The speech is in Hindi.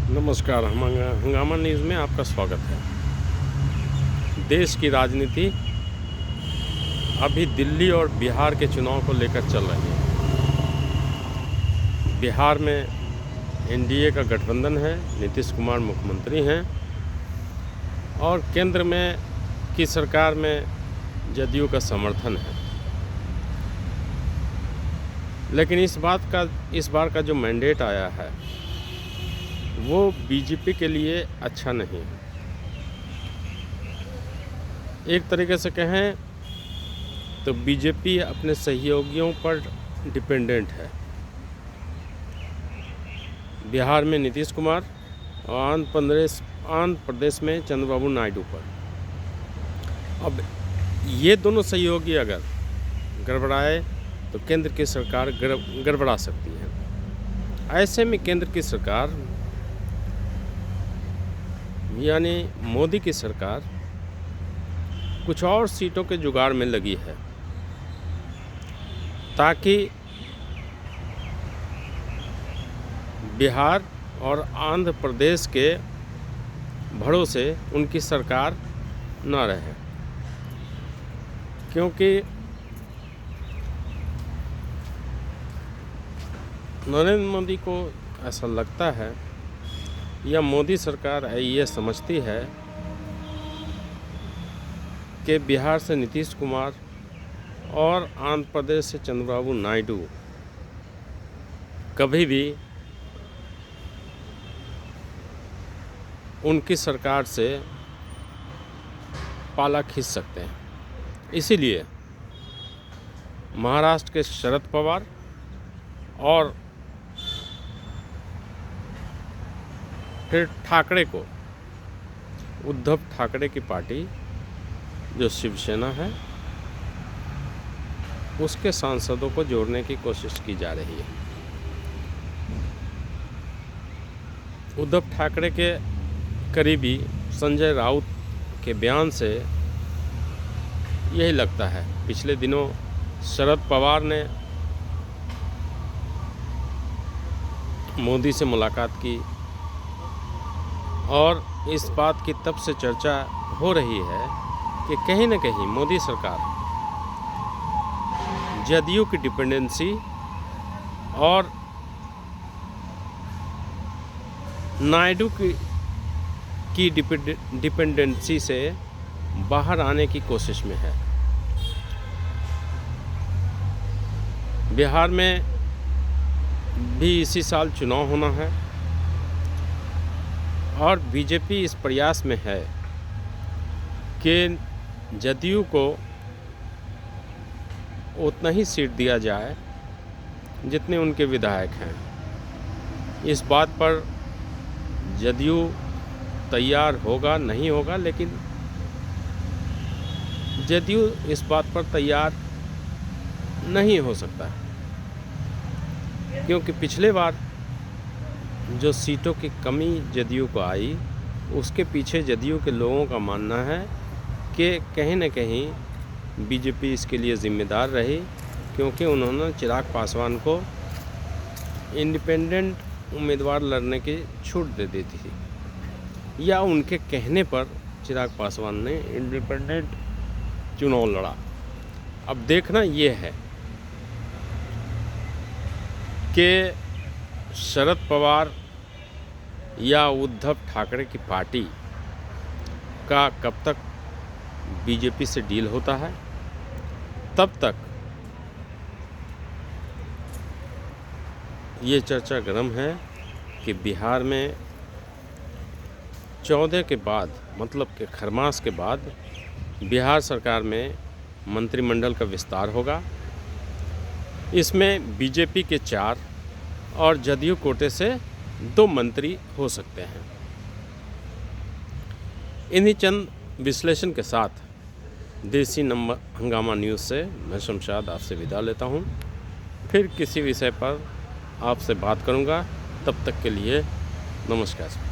नमस्कार। हंगामा न्यूज़ में आपका स्वागत है। देश की राजनीति अभी दिल्ली और बिहार के चुनाव को लेकर चल रही है। बिहार में एनडीए का गठबंधन है, नीतीश कुमार मुख्यमंत्री हैं और केंद्र में की सरकार में जदयू का समर्थन है। लेकिन इस बार का जो मैंडेट आया है वो बीजेपी के लिए अच्छा नहीं है। एक तरीके से कहें तो बीजेपी अपने सहयोगियों पर डिपेंडेंट है। बिहार में नीतीश कुमार और आंध्र प्रदेश में चंद्रबाबू नायडू पर। अब ये दोनों सहयोगी अगर गड़बड़ाए तो केंद्र की सरकार गड़बड़ा सकती है। ऐसे में केंद्र की सरकार यानी मोदी की सरकार कुछ और सीटों के जुगाड़ में लगी है ताकि बिहार और आंध्र प्रदेश के भरोसे उनकी सरकार न रहे, क्योंकि नरेंद्र मोदी को ऐसा लगता है या मोदी सरकार ये समझती है कि बिहार से नीतीश कुमार और आंध्र प्रदेश से चंद्रबाबू नायडू कभी भी उनकी सरकार से पाला खींच सकते हैं। इसीलिए महाराष्ट्र के शरद पवार और फिर ठाकरे को, उद्धव ठाकरे की पार्टी जो शिवसेना है उसके सांसदों को जोड़ने की कोशिश की जा रही है। उद्धव ठाकरे के करीबी संजय राउत के बयान से यही लगता है। पिछले दिनों शरद पवार ने मोदी से मुलाकात की और इस बात की तब से चर्चा हो रही है कि कहीं न कहीं मोदी सरकार जदयू की डिपेंडेंसी और नायडू की डिपेंडेंसी से बाहर आने की कोशिश में है। बिहार में भी इसी साल चुनाव होना है और बीजेपी इस प्रयास में है कि जदयू को उतना ही सीट दिया जाए जितने उनके विधायक हैं। इस बात पर जदयू तैयार होगा नहीं होगा, लेकिन जदयू इस बात पर तैयार नहीं हो सकता, क्योंकि पिछले बार जो सीटों की कमी जदयू को आई उसके पीछे जदयू के लोगों का मानना है कि कहीं न कहीं बीजेपी इसके लिए ज़िम्मेदार रही, क्योंकि उन्होंने चिराग पासवान को इंडिपेंडेंट उम्मीदवार लड़ने की छूट दे दी थी, या उनके कहने पर चिराग पासवान ने इंडिपेंडेंट चुनाव लड़ा। अब देखना ये है कि शरद पवार या उद्धव ठाकरे की पार्टी का कब तक बीजेपी से डील होता है। तब तक ये चर्चा गर्म है कि बिहार में 14 के बाद, मतलब कि खरमास के बाद बिहार सरकार में मंत्रिमंडल का विस्तार होगा। इसमें बीजेपी के 4 और जदयू कोटे से 2 मंत्री हो सकते हैं। इन्हीं चंद विश्लेषण के साथ देसी नंबर हंगामा न्यूज़ से मैं शमशाद आपसे विदा लेता हूं। फिर किसी विषय पर आपसे बात करूंगा। तब तक के लिए नमस्कार।